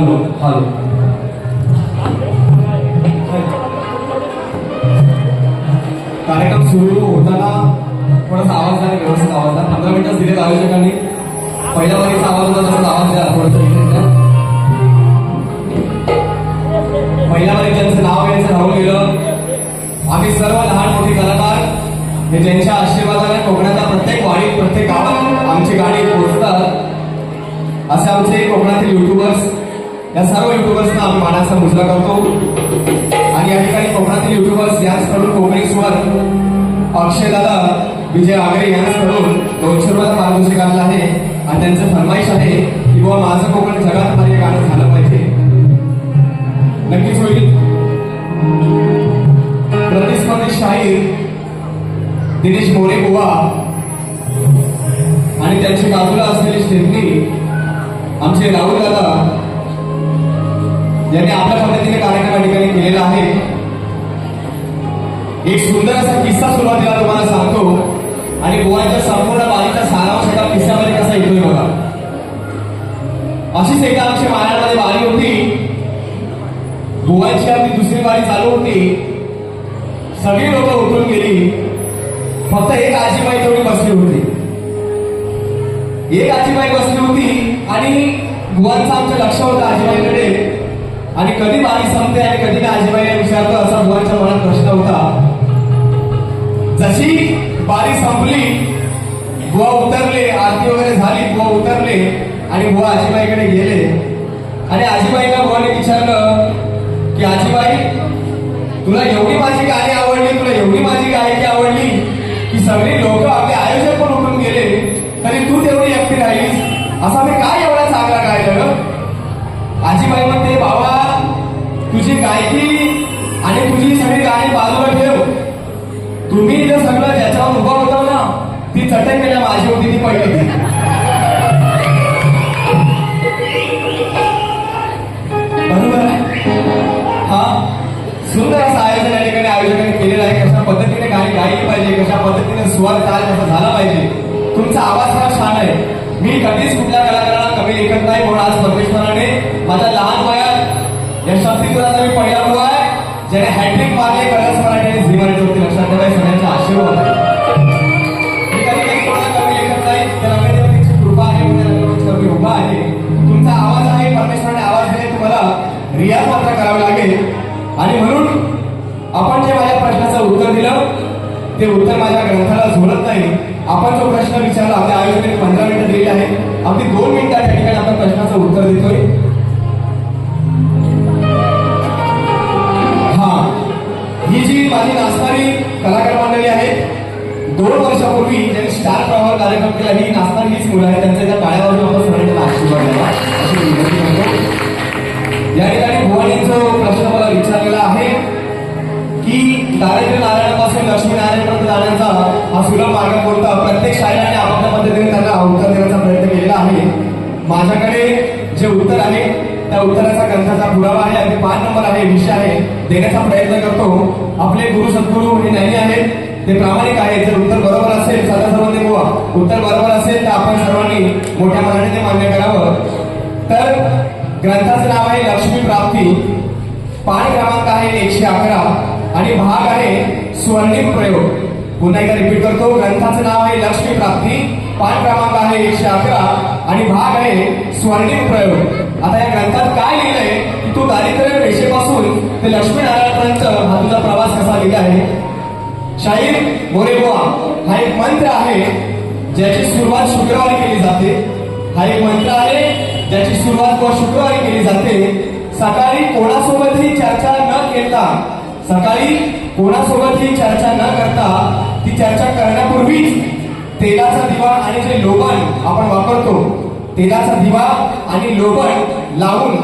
Hello hello कार्यक्रम सुरू होताना थोडासा आवाज द्या, व्यवस्थित आवाज द्या. 15 मिनिटं दिलेत आयोजकांनी. पहिल्या वारीचा आवाज होता तसाच आवाज द्या थोडंसं. पहिल्या वारी ज्यांचं नाव घ्यायचं राहून गेलं, आम्ही सर्व लहान मोठी कलाकार हे ज्यांच्या आशीर्वादाने कोकणाच्या प्रत्येक वाडीत प्रत्येक गावात आमची गाणी पोहोचतात असे आमचे कोकणातील युट्यूबर्स, या सर्व युट्यूबर्सना आम्ही मानाचा मुजरा करतो. आणि या ठिकाणी कोकणातील युट्यूबर्स याचकडून कोकणी स्वर अक्षय दादा विजय आगरे यांच्याकडून 200 रुपयाचा पारितोषिक आणला आहे. आणि त्यांचं फरमाईश आहे की बाबा माझं कोकण जगात मध्ये गाणं झालं पाहिजे. नक्कीच होईल. प्रतिस्पर्धी शाहीर दिनेश मोरे बुवा आणि त्यांची बाजूला असलेली स्टेफनी आमचे राहुल दादा यांनी आपल्या पद्धतीने कार्यक्रम या ठिकाणी केलेला आहे. एक सुंदर असा किस्सा सुरुवातीला तुम्हाला सांगतो आणि बुवाच्या संपूर्ण बारीचा सारांश एका किस्स्यामध्ये कसा येतोय बघा. अशीच एकदा आमची मायामध्ये वारी होती. बुवाची आपली दुसरी वारी चालू होती. सगळी लोक उठून गेली. फक्त एक आजीबाई तेवढी बसली होती. एक आजीबाई बसली होती आणि बुवांचं आमचं लक्ष होतं आजीबाईकडे. आणि कधी वारी संपते आणि कधी आजीबाईला विचारतो असा बुवांच्या मनात प्रश्न होता. जशी वारी संपली, बुवा उतरले, आरती वगैरे झाली, बुवा उतरले आणि बुवा आजीबाईकडे गेले. आणि आजीबाईला बुवाने विचारलं की आजीबाई, तुला एवढी माझी गाणी आवडली, तुला एवढी माझी गायकी आवडली की सगळी लोक आपले आयोजक पण उठून गेले तरी तू तेवढी एकटी राहिलीस, असा मी काय एवढा चांगला गायलं? आजीबाई म्हणते, बाबा तुझी गायकी आणि तुझी सगळी गाणी बाजूला ठेव. तुम्ही जे सगळं ज्याच्यावर उभं होता ना, ती चटई केल्या माझी होती, ती पहिली ती. बरोबर आहे. हा सुंदर असं आयोजन या ठिकाणी आयोजकांनी केलेलं आहे. कशा पद्धतीने गाणी गायली पाहिजे, कशा पद्धतीने स्वर ताल कसा झाला पाहिजे. तुमचा आवाज फार छान आहे. मी कधीच कुठल्या कलाकाराला कमी लेखत नाही, म्हणून आज परमेश्वराने माझ्या लहान वयात या शक्तीपुराचा मी पहिला मुलगा आहे ज्याने हॅट्रिक मारले कलर्स मराठी आणि झी मराठीवरती. लक्षात ठेवा, सगळ्यांचा आशीर्वाद आहे. मी कधी कोणाला कमी लेखत नाही. त्या रंगदेवतेची कृपा आहे, मी उभा आहे. तुमचा आवाज आहे, परमेश्वराने आवाज दिले, तुम्हाला रियाज मात्र करावं लागेल. आणि म्हणून आपण जे माझ्या प्रश्नाचं उत्तर दिलं ते उत्तर माझ्या ग्रंथाला झोलत नाही. आपण जो प्रश्न विचारला, आपल्या आयोजकांनी 15 मिनिटं दिली आहे. अगदी 2 मिनिटात त्या ठिकाणी आपण प्रश्नाचं उत्तर देतोय. हा, ही जी माझी नाचणारी कलाकार मंडळी आहे, 2 वर्षापूर्वी ज्यांनी स्टार प्रवाह कार्यक्रम केला, ही नाचणारी हीच मुलं आहे. त्यांच्या त्या टाळ्यावर आपण सगळ्यांना आशीर्वाद द्यावा अशी विनंती करतो. या ठिकाणी भुवानींचा प्रश्न मला विचारलेला आहे की दारिद्र्य नारायणापासून लक्ष्मी नारायणपर्यंत जाण्याचा हा सुलभ मार्ग कोणता? प्रत्येक शाळेने आपापल्या पद्धतीने त्यांना उत्तर देण्याचा प्रयत्न केलेला आहे. माझ्याकडे जे उत्तर आहे त्या उत्तराचा ग्रंथाचा पुरावा आहे. अगदी 5 नंबर आहे, विषय आहे, देण्याचा प्रयत्न करतो. आपले गुरु सद्गुरू हे ज्ञानी आहेत, ते प्रामाणिक आहेत. जर उत्तर बरोबर असेल, सदा सर्वांनी बुवा उत्तर बरोबर असेल तर आपण सर्वांनी मोठ्या मनाने ते मान्य करावं. तर ग्रंथाचं नाव आहे लक्ष्मी प्राप्ती. पान क्रमांक आहे 111 आणि भाग आहे स्वर्णिम प्रयोग. पुन्हा एकदा रिपीट करतो. ग्रंथाचं नाव आहे लक्ष्मी प्राप्ती, पान क्रमांक आहे 111 आणि भाग आहे स्वर्णिम प्रयोग. आता या ग्रंथात काय लिहिलंय की तू दारिद्र्य रेषेपासून ते लक्ष्मीनारायणपर्यंत हा तुझा प्रवास कसा लिहिला आहे. शाहीर मोरेबुवा हा एक मंत्र आहे ज्याची सुरुवात शुक्रवारी केली जाते. हा एक मंत्र आहे ज्याची सुरुवात शुक्रवारी केली जाते. सकाळी कोणासोबतही चर्चा न केता, सकाळी कोणासोबतही चर्चा न करता, ती चर्चा करण्यापूर्वीच तेलाचा दिवा आणि जे लोबण आपण वापरतो, तेलाचा दिवा आणि लोबण लावून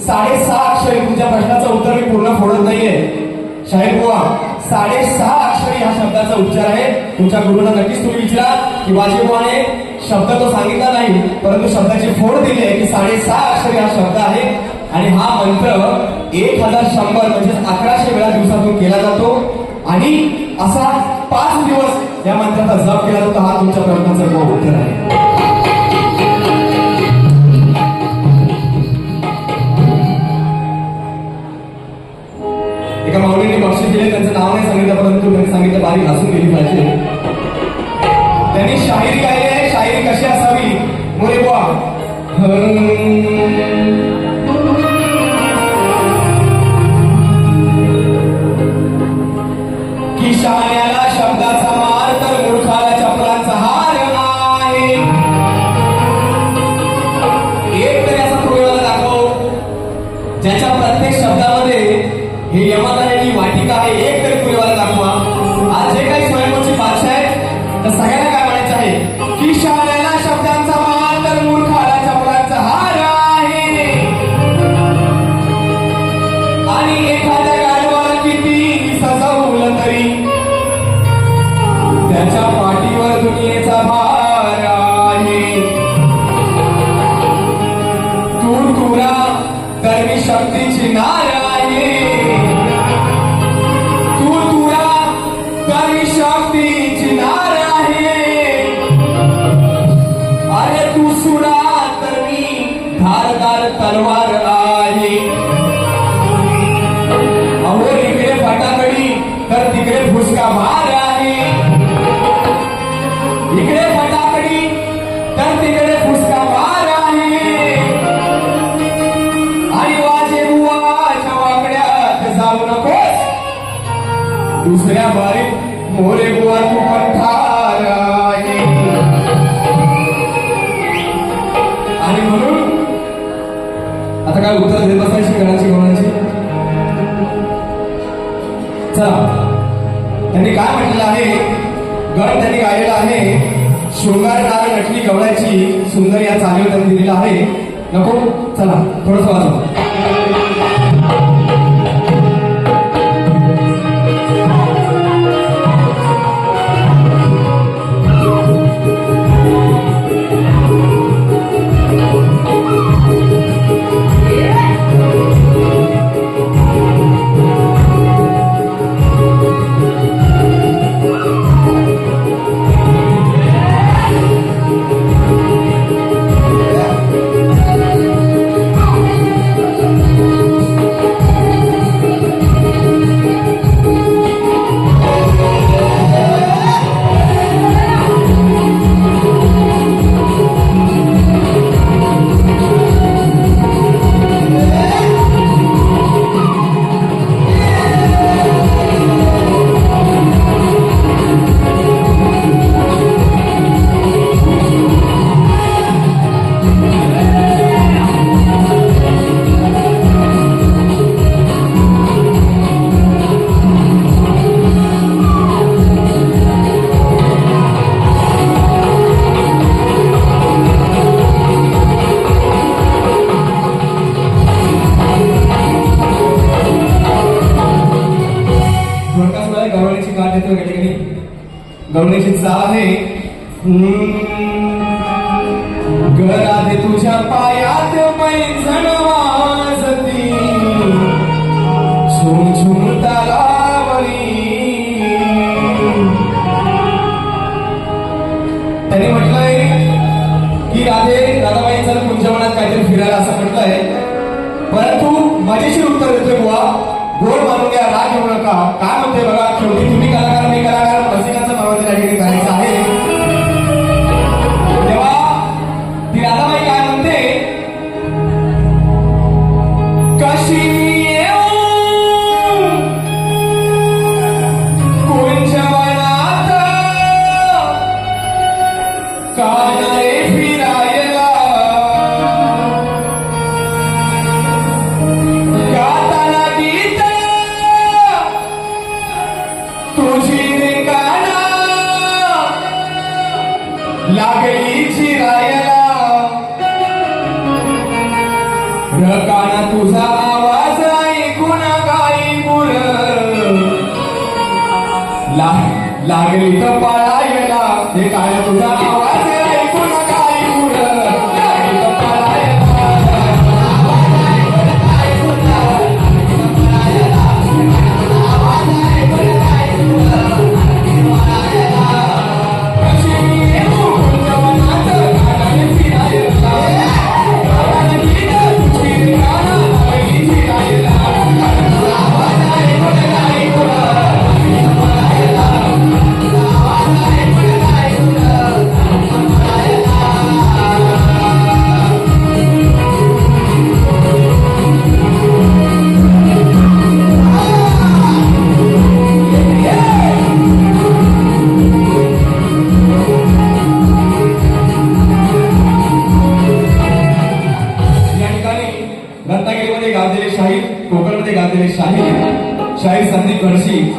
6.5 अक्षरी, तुमच्या प्रश्नाचं उत्तर मी पूर्ण फोडत नाहीये शाहीर बुवा, 6.5 अक्षरी हा शब्दाचा उच्चार आहे. तुमच्या गुरुला नक्कीच तुम्ही विचारा की वाजीबुवाने शब्द तो सांगितला नाही, परंतु शब्दाची फोड दिली आहे की 6.5 अक्षरी हा शब्द आहे. आणि हा मंत्र 1100 म्हणजे 1100 वेळा दिवसातून केला जातो. आणि असा 5 दिवस या मंत्राचा जप केला जातो. हा तुमच्या प्रश्नाचं उत्तर आहे. एका माऊलीने बक्षीस दिले, त्यांचं नाव नाही सांगितलं, परंतु त्यांनी सांगितलं बारी घासून गेली पाहिजे. त्यांनी शाहिरी गायली आहे. शाहिरी कशी असावी मोरे बुवा? की शहाण्याला शब्दाचा मार तर मूर्खाला चपलांचा हार आहे. एक तरी असा प्रयोगाला दाखव ज्याच्या प्रत्येक शब्दामध्ये हे यमकाची वाटिका आहे. एक तरी प्रयोगाला दाखवा. आज जे काही स्वयंपाकची भाषा आहे तर सगळ्यांना काय म्हणायचं आहे की शहाण्याला शब्दांचा मार तर मूर्खाला चपलांचा हार आहे. आणि एखाद्या गाडवाला किती सजवलं तरी त्याच्या पाठीवर दुनियेचा भार आहे. तुरा तर मी शक्तीची नार आहे. तुरा तर मी शक्तीची नार आहे. अरे तू सुरा तर मी धारदार तलवार आहे. अहो इकडे फटाकडी तर तिकडे फुसका मार आहे. इकडे फटाकडी तर तिकडे फुसका मार आहे. आणि वाजे बुवाच्या वाकड्यात जाऊ नकोस. दुसऱ्या बारीत मोरे बुवा तू पठार आहे. आणि म्हणून आता काय उत्तर देत बसायची गणाची गणाची. चला त्यांनी काय म्हटलेलं आहे, गण त्यांनी गायलेला आहे. शृंगारदार नटली गवळ्याची सुंदर या चालीवर त्यांनी दिलेला आहे. नको चला थोडस वाचवा. गवळीची चाल आहे. घरात तुझ्या पायात पैंजण वाजती झुम झुम तालावली. त्याने म्हटलंय की राधाबाईंचं कुंजवनात काहीतरी फिरायला असं म्हटलंय, परंतु मजेशीर उत्तर देतोय बुवा. गोड मानून घ्या, राग घेऊ नका. काय म्हणते बघा, शेवटी तुम्ही कलाकार मी कलाकार रसिकांचं भावाचं त्या ठिकाणी करायचं आहे. तेव्हा ती राधाबाई काय म्हणते, कशी येऊ कुंजवनात कानारे फिरायला. गाताना गीत तुझी काना लागली चिरायला. रकाना तुझा आवाज ऐकून गाई मुर लागली तर पळायला. हे काय तुझा आवाज ऐकून गाई मुर लागली तर पळायला.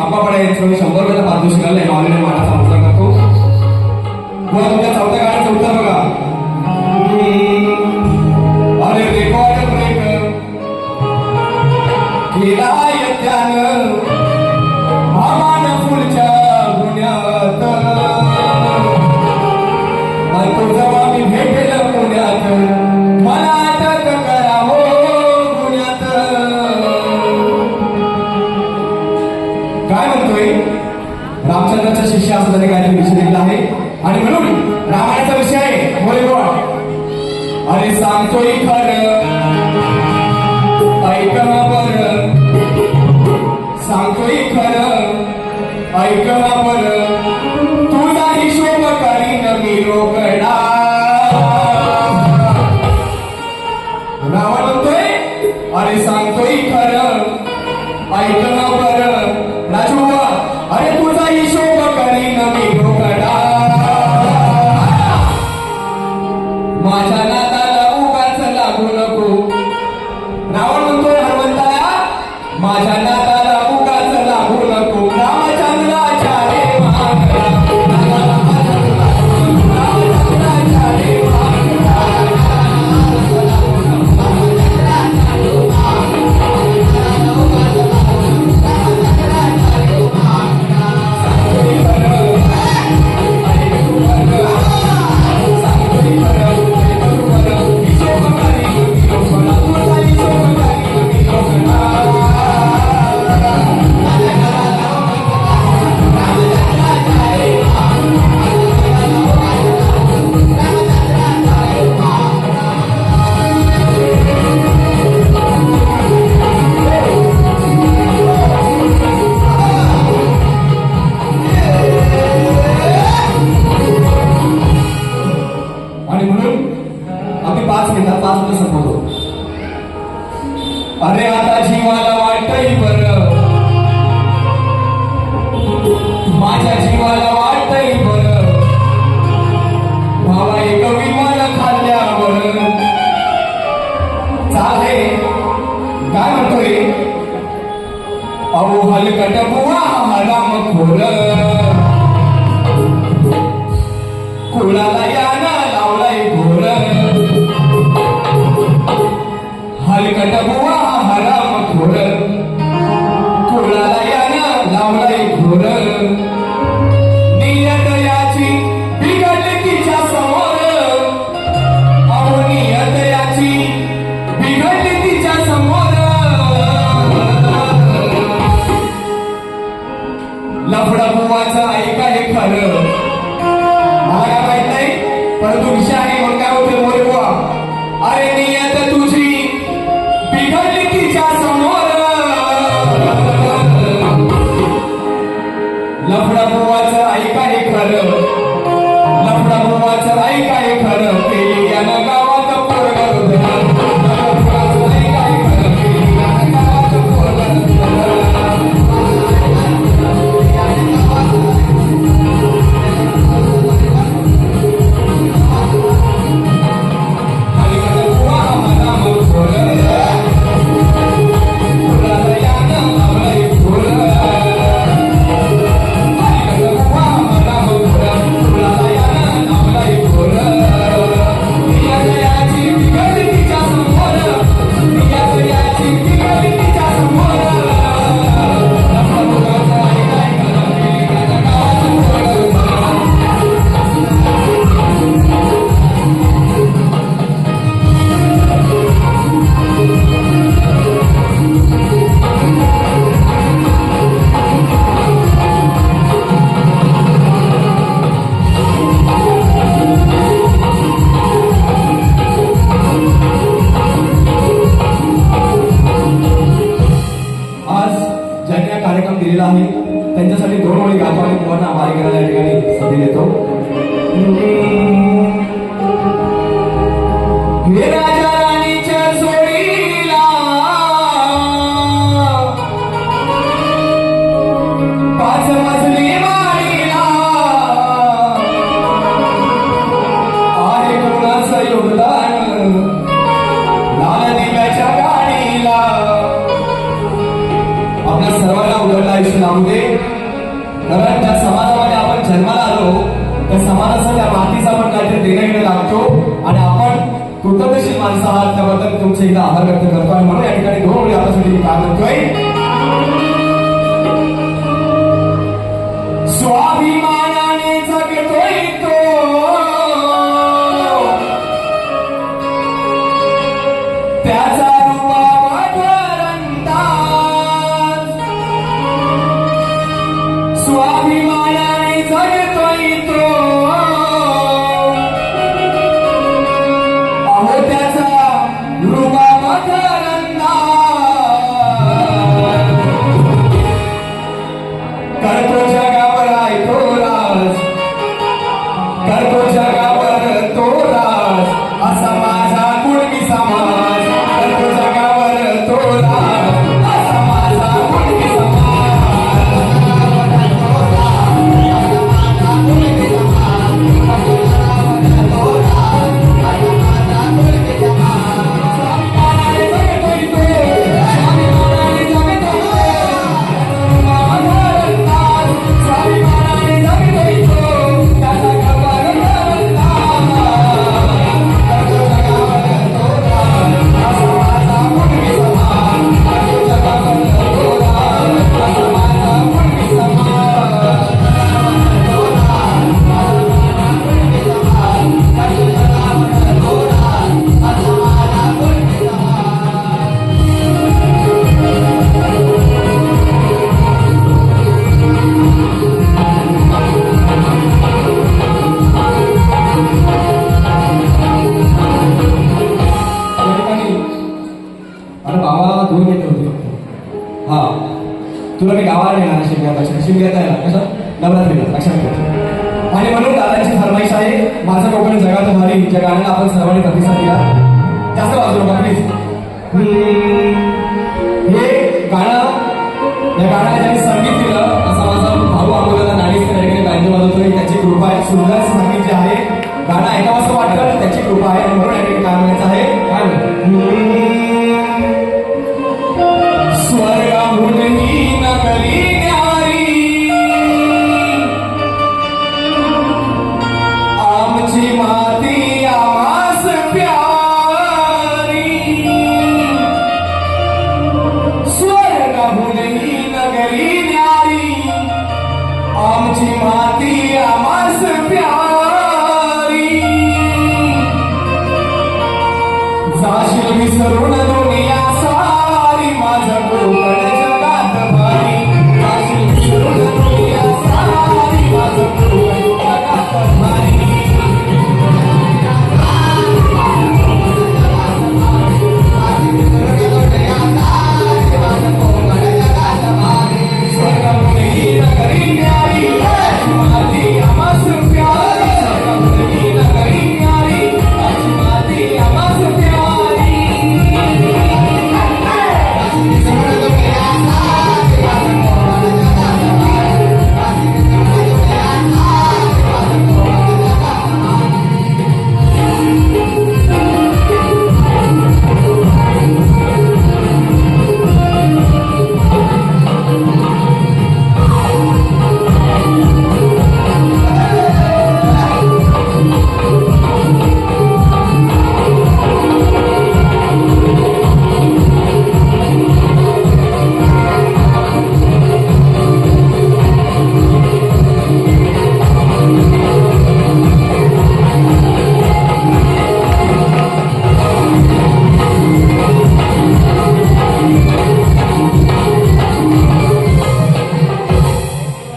आंबापाडा यांच्याकडे 100 रुपयाचा पारितोषिक आलंय. ऑनलाईन मानाचा मुद्रा करतो. बुवा तुमच्या चौथ्या गाण्याचं उत्तर बघा. अरे रेकॉर्ड ब्रेक केलाय त्यानं आव्हान पुढच्या गुन्ह्यात. तो जेव्हा मी भेटेल पुण्यात मला अटक करावं गुन्ह्यात. काय म्हणतोय रामचंद्राच्या शिष्य असं त्याने काहीतरी विषय दिलेला आहे आणि म्हणून रामायणाचा विषय आहे बोले गोवा. अरे सांगतोय खरं ऐक ना बरं, सांगतोय खरं ऐक ना बरं, तुझा हिशोब करीन मी रोकडा. रावण म्हणतोय अरे सांगतोय खरं ऐक ना बरं राजू, अरे तुझा हिशोब करीन मी रोकडा. माझ्या नादाला उगाच लागू नको. रावण म्हणतोय हनुमंताला माझ्या नादाला उगाच लागू नको. रामचंद्राच्या रे मागला, रामचंद्राच्या रे संपवतो. अरे आता जीवाला वाटतंय बरं, माझ्या जीवाला वाटतंय बरं, भावा एक विमान खाल्ल्यावर. चाले काय म्हणतोय अहो हलकट बुवा हराम खोर, कुळाला याना लावलाय घोर. हलकट बुवा हराम खोर, कुळाला यानं लावलाय घोर. नियत याची बिघडली तिच्या समोर, अहो नियत याची बिघडली तिच्या समोर. लफडा बुवाचं ऐका हे खरं, मला काय माहित नाही परंतु विषय आहे मग काय होते मोरे बुवा. अरे नियत तुझी बिघडली तिच्या समोर. लफडा बुवाचं ऐका हे खरं, लफडा बुवाचं ऐका हे खरं. केली यानं गावात पोरगं रुधन, लफडा बुवाचं ऐका हे खरं. केली यानं गावात पोरगं रुधन. दिलेला आहे त्यांच्यासाठी 2 ओळी गातो आणि तुम्हाला आभारी करायला या ठिकाणी संधी देतो. हे राजा राणीच्या जोडीला पाच मजली वाडीला आहे कोणाचं योगदान लाल दिव्याच्या गाडीला. आपल्या सर्वांना उजळलं आयुष्य लावू दे. त्याच्याबद्दल तुमचे इथं आभार व्यक्त करतो आणि म्हणून या ठिकाणी 2 ओळी आपल्यासाठी मी काम करतोय. स्वाभिमानाने जगतोय तो त्याचा रुबाब अंदाज. स्वाभिमानाने जगतोय तो अहो त्याचा रुबाब अंदाज. करतो जगावर तो राज, करतो जगावर तो राज, असा माझा कुणबी समाज. करतो जगावर तो राज, असा माझा कुणबी तुला मी गावाला नेणार शिमग्यात आहे ना कसं नवरात्रीला लक्षात ठेव. आणि म्हणून दादांची फरमाईश आहे माझं कोकण जगात भारी, ज्या गाण्याला आपण सर्वांनी प्रतिसाद दिला. जास्त वाजू नका प्लीज. हे गाणं या गाण्याला ज्यांनी संगीत दिलं असा माझा भाऊ अमोलला नाणीस ठिकाणी गायन वाजवतोय, त्याची कृपा आहे. सुंदर संगीत जे आहे गाणं ऐकावं असं वाटतं त्याची कृपा आहे. आणि म्हणून या ठिकाणी काय म्हणायचं आहे स्वर्गाहून ही नगरी न्यारी आमची माती आमास प्यारी. स्वर्गाहून ही नगरी न्यारी आमची माती आमास प्यारी. जाशील विसरून दुनिया सारी माझं कोकण जगात भारी. जाशील विसरून दुनिया सारी माझं कोकण जगात भारी. स्वर्गाहून ही नगरी न्यारी माती आमास प्यारी. स्वर्गाहून ही नगरी न्यारी माती आमास प्यारी.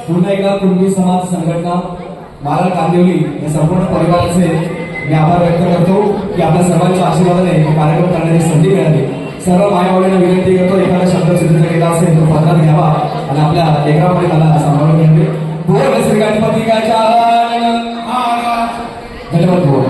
पुन्हा एकदा कुणबी समाज संघटना मालाड कांदिवली या संपूर्ण परिवाराचे मी आभार व्यक्त करतो की आपल्या सर्वांच्या आशीर्वादाने हा कार्यक्रम करण्याची संधी मिळाली. सर्व मायावडींना विनंती करतो एखादा शब्द सिद्ध केला असेल तो पदरात घ्यावा आणि आपल्या लेकरामध्ये मला सांभाळून घ्यावे. बोल श्री गणपती गजानन धन्यवाद.